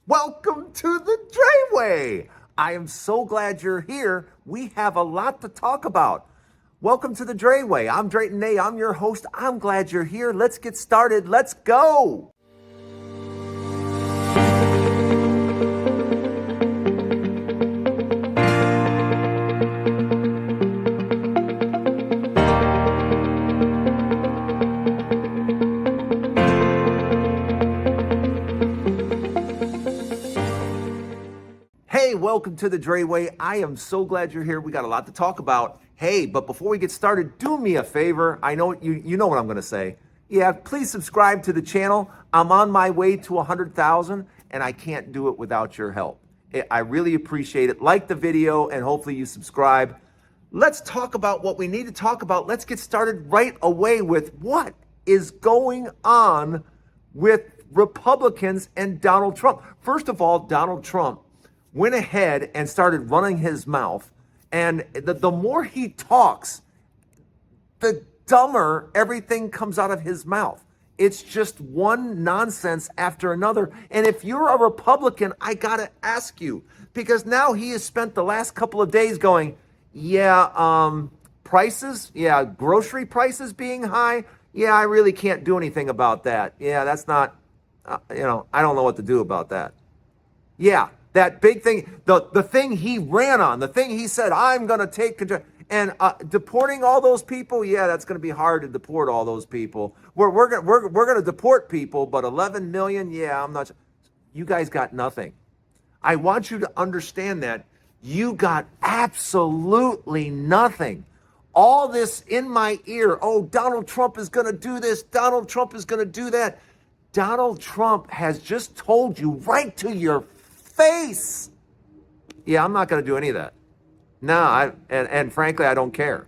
Welcome to the Drayway. I am so glad you're here. We have a lot to talk about. Welcome to the Drayway. I'm Drayton Nay. I'm your host. I'm glad you're here. Let's get started. Let's go. Hey, welcome to the Drayway. I am so glad you're here. We got a lot to talk about. Hey, but before we get started, do me a favor. I know you know what I'm going to say. Yeah, please subscribe to the channel. I'm on my way to 100,000, and I can't do it without your help. I really appreciate it. Like the video, and hopefully you subscribe. Let's talk about what we need to talk about. Let's get started right away with what is going on with Republicans and Donald Trump. First of all, Donald Trump went ahead and started running his mouth. And the more he talks, the dumber everything comes out of his mouth. It's just one nonsense after another. And if you're a Republican, I got to ask you, because now he has spent the last couple of days going, prices, grocery prices being high. Yeah, I really can't do anything about that. Yeah, that's not, I don't know what to do about that. Yeah. That big thing, the thing he ran on, the thing he said, I'm going to take control, and deporting all those people, yeah, that's going to be hard to deport all those people. We're going to deport people, but 11 million, yeah, I'm not sure. You guys got nothing. I want you to understand that you got absolutely nothing. All this in my ear, oh, Donald Trump is going to do this, Donald Trump is going to do that. Donald Trump has just told you right to your face. Yeah, I'm not going to do any of that. No, and frankly, I don't care.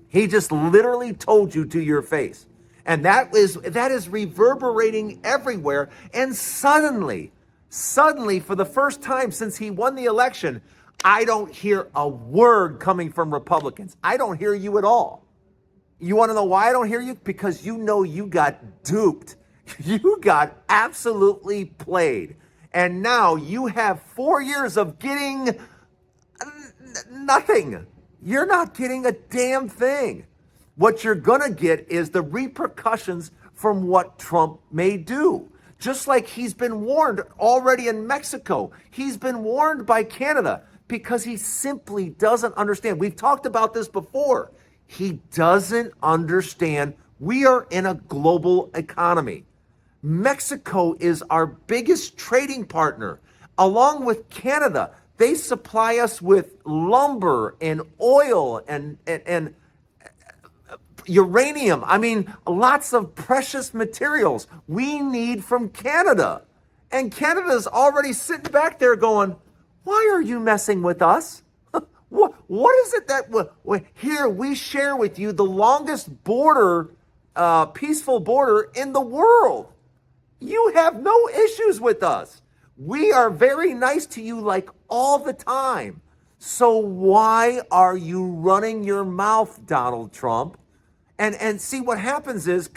He just literally told you to your face. And that is reverberating everywhere. And suddenly, for the first time since he won the election, I don't hear a word coming from Republicans. I don't hear you at all. You want to know why I don't hear you? Because you know you got duped. You got absolutely played. And now you have 4 years of getting nothing. You're not getting a damn thing. What you're going to get is the repercussions from what Trump may do. Just like he's been warned already in Mexico. He's been warned by Canada because he simply doesn't understand. We've talked about this before. He doesn't understand we are in a global economy. Mexico is our biggest trading partner, along with Canada. They supply us with lumber and oil and uranium. I mean, lots of precious materials we need from Canada. And Canada's already sitting back there going, why are you messing with us? What is it that here we share with you the longest border, peaceful border in the world? You have no issues with us. We are very nice to you like all the time. So why are you running your mouth, Donald Trump? And see, what happens is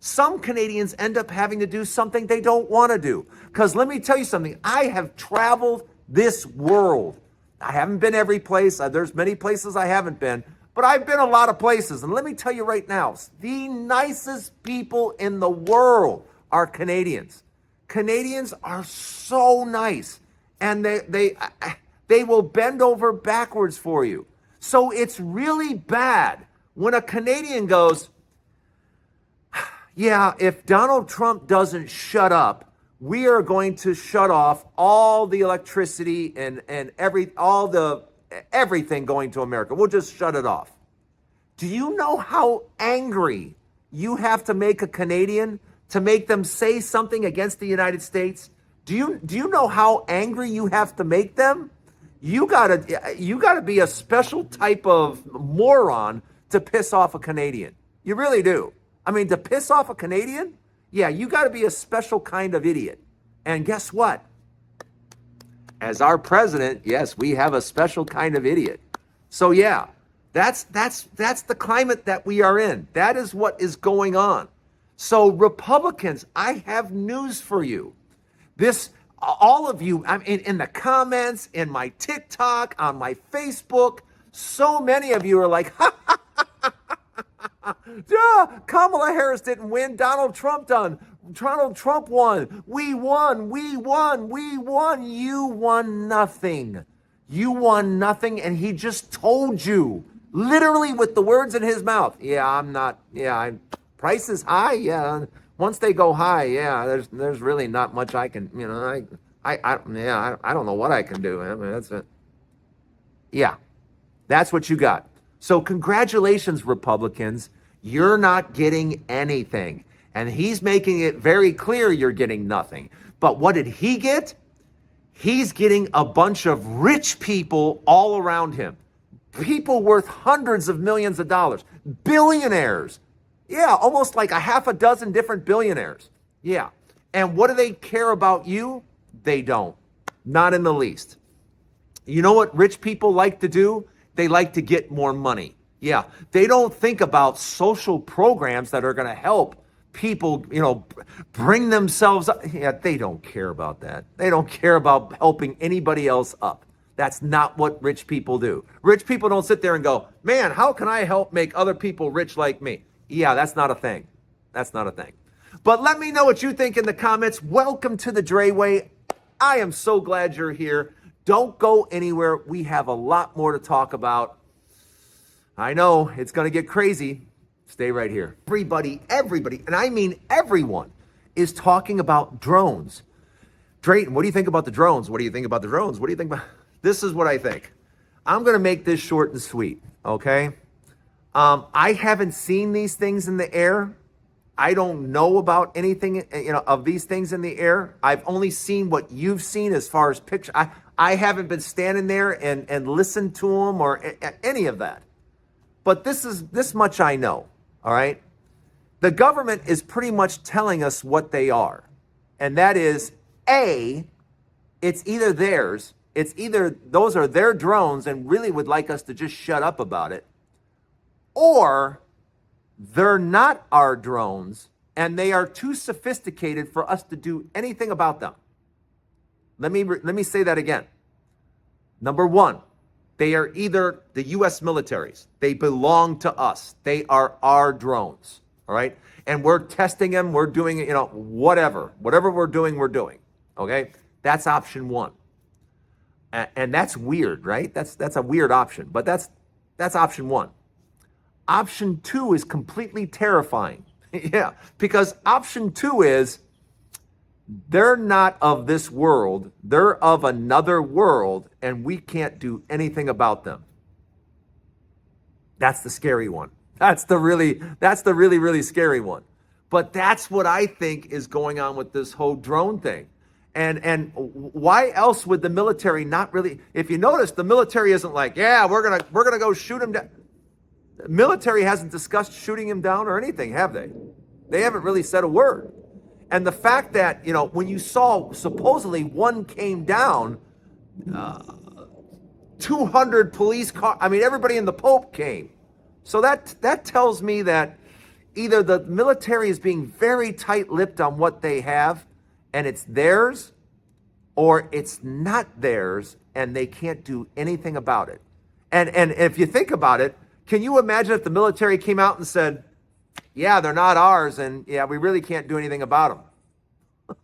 some Canadians end up having to do something they don't want to do. Because let me tell you something. I have traveled this world. I haven't been every place. There's many places I haven't been. But I've been a lot of places. And let me tell you right now, the nicest people in the world are Canadians. Canadians are so nice, and they will bend over backwards for you. So it's really bad when a Canadian goes, yeah, if Donald Trump doesn't shut up, we are going to shut off all the electricity and everything going to America. We'll just shut it off. Do you know how angry you have to make a Canadian to make them say something against the United States? Do you know how angry you have to make them? You gotta be a special type of moron to piss off a Canadian. You really do. I mean, to piss off a Canadian, yeah, you gotta be a special kind of idiot. And guess what? As our president, yes, we have a special kind of idiot. So yeah, that's the climate that we are in. That is what is going on. So Republicans, I have news for you. This all of you, I mean, in the comments, in my TikTok, on my Facebook, so many of you are like, yeah, Kamala Harris didn't win. Donald Trump done. Donald Trump won. We won. We won. We won. You won nothing. You won nothing. And he just told you, literally with the words in his mouth. Yeah, I'm not. Yeah, price is high. Yeah. Once they go high, yeah, there's really not much I can, I don't know what I can do. I mean, that's it. Yeah, that's what you got. So congratulations, Republicans. You're not getting anything. And he's making it very clear you're getting nothing. But what did he get? He's getting a bunch of rich people all around him. People worth hundreds of millions of dollars. Billionaires. Yeah, almost like a half a dozen different billionaires. Yeah. And what do they care about you? They don't. Not in the least. You know what rich people like to do? They like to get more money. Yeah. They don't think about social programs that are going to help people, bring themselves up. Yeah, they don't care about that. They don't care about helping anybody else up. That's not what rich people do. Rich people don't sit there and go, man, how can I help make other people rich like me? Yeah, that's not a thing. That's not a thing. But let me know what you think in the comments. Welcome to the Drayway. I am so glad you're here. Don't go anywhere. We have a lot more to talk about. I know it's going to get crazy. Stay right here. Everybody, and I mean everyone, is talking about drones. Drayton, what do you think about the drones? What do you think about the drones? What do you think about... This is what I think. I'm going to make this short and sweet, okay? I haven't seen these things in the air. I don't know about anything, of these things in the air. I've only seen what you've seen as far as pictures. I haven't been standing there and listened to them or any of that. But this much I know, all right? The government is pretty much telling us what they are. And that is, A, it's either theirs, those are their drones and really would like us to just shut up about it, or they're not our drones and they are too sophisticated for us to do anything about them. Let me say that again. Number one, they are either the U.S. militaries. They belong to us. They are our drones, all right? And we're testing them. We're doing, whatever we're doing, okay? That's option one. And that's weird, right? That's a weird option, but that's option one. Option two is completely terrifying. Yeah, because option two is they're not of this world. They're of another world, and we can't do anything about them. That's the scary one. That's the really, really scary one. But that's what I think is going on with this whole drone thing. And why else would the military not really? If you notice, the military isn't like, yeah, we're gonna go shoot him down. The military hasn't discussed shooting him down or anything, have they? They haven't really said a word. And the fact that, when you saw supposedly one came down, 200 police cars, everybody in the Pope came. So that tells me that either the military is being very tight-lipped on what they have and it's theirs, or it's not theirs and they can't do anything about it. And if you think about it, can you imagine if the military came out and said, yeah, they're not ours, and yeah, we really can't do anything about them?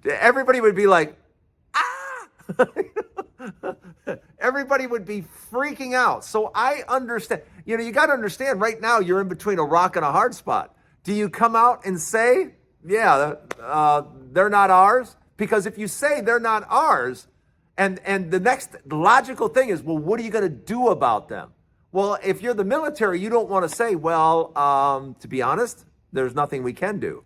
Everybody would be like, ah! Everybody would be freaking out. So I understand. You got to understand, right now you're in between a rock and a hard spot. Do you come out and say, yeah, they're not ours? Because if you say they're not ours, and the next logical thing is, well, what are you going to do about them? Well, if you're the military, you don't want to say, well, to be honest, there's nothing we can do.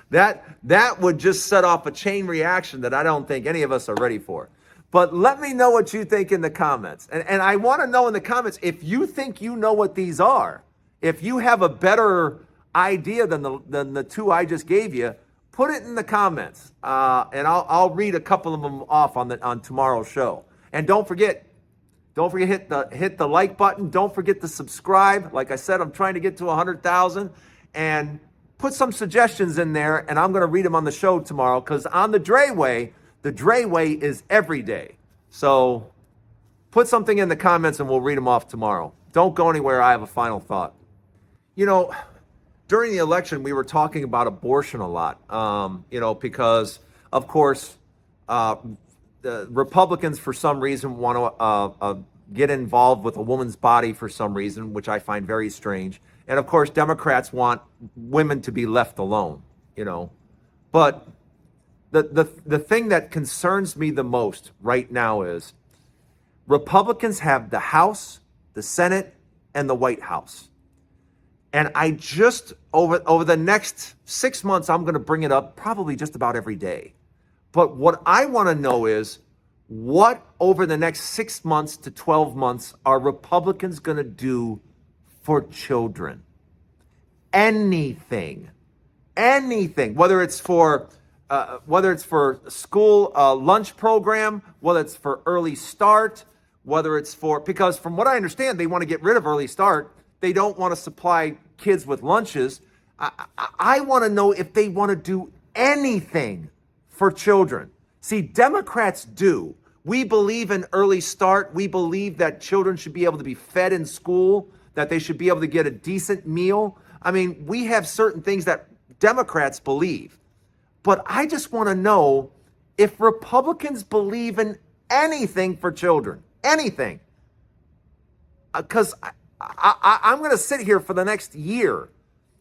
That would just set off a chain reaction that I don't think any of us are ready for. But let me know what you think in the comments. And I want to know in the comments, if you think you know what these are, if you have a better idea than the two I just gave you, put it in the comments, and I'll read a couple of them off on tomorrow's show. And don't forget hit the like button. Don't forget to subscribe. Like I said, I'm trying to get to 100,000, and put some suggestions in there, and I'm going to read them on the show tomorrow, because on the Drayway is every day. So put something in the comments and we'll read them off tomorrow. Don't go anywhere. I have a final thought. During the election, we were talking about abortion a lot, because, of course, the Republicans, for some reason, want to get involved with a woman's body for some reason, which I find very strange. And, of course, Democrats want women to be left alone, But the thing that concerns me the most right now is Republicans have the House, the Senate, and the White House. And I just, over the next 6 months, I'm going to bring it up probably just about every day. But what I want to know is, what over the next 6 months to 12 months are Republicans going to do for children? Anything, whether it's for school lunch program, whether it's for early start, because from what I understand, they want to get rid of early start. They don't want to supply kids with lunches. I want to know if they want to do anything for children. See, Democrats do. We believe in early start. We believe that children should be able to be fed in school, that they should be able to get a decent meal. I mean, we have certain things that Democrats believe. But I just want to know if Republicans believe in anything for children. Anything. Because I'm going to sit here for the next year.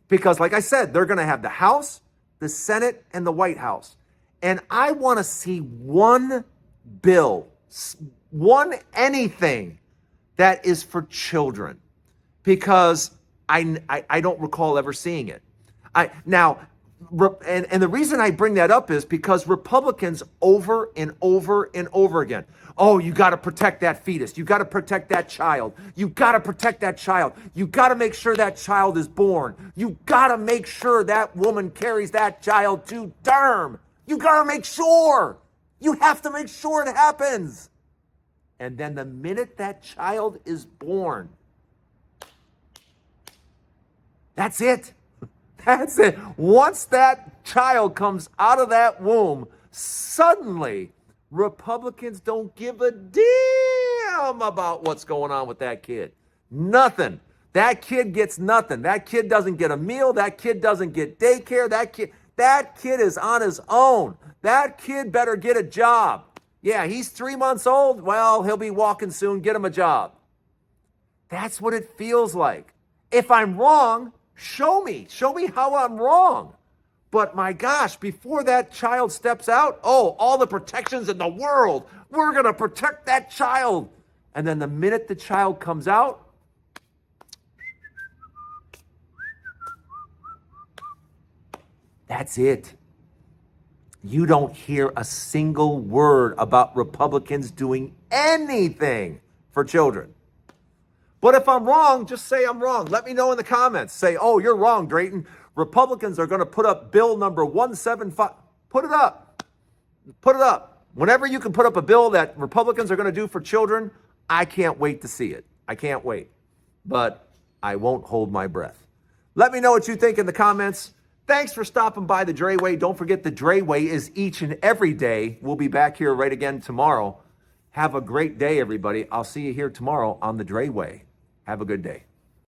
Because, like I said, they're going to have the House, the Senate, and the White House. And I want to see one bill, one anything that is for children. Because I don't recall ever seeing it. And the reason I bring that up is because Republicans over and over and over again, oh, you got to protect that fetus. You got to protect that child. You got to protect that child. You got to make sure that child is born. You got to make sure that woman carries that child to term. You got to make sure. You have to make sure it happens. And then the minute that child is born, that's it. That's it. Once that child comes out of that womb, suddenly Republicans don't give a damn about what's going on with that kid. Nothing. That kid gets nothing. That kid doesn't get a meal. That kid doesn't get daycare. That kid is on his own. That kid better get a job. Yeah, he's 3 months old. Well, he'll be walking soon. Get him a job. That's what it feels like. If I'm wrong, show me how I'm wrong. But my gosh, before that child steps out, all the protections in the world, we're going to protect that child. And then the minute the child comes out, that's it. You don't hear a single word about Republicans doing anything for children. But if I'm wrong, just say I'm wrong. Let me know in the comments. Say, oh, you're wrong, Drayton. Republicans are going to put up bill number 175. Put it up. Put it up. Whenever you can put up a bill that Republicans are going to do for children, I can't wait to see it. I can't wait. But I won't hold my breath. Let me know what you think in the comments. Thanks for stopping by the Drayway. Don't forget the Drayway is each and every day. We'll be back here right again tomorrow. Have a great day, everybody. I'll see you here tomorrow on the Drayway. Have a good day.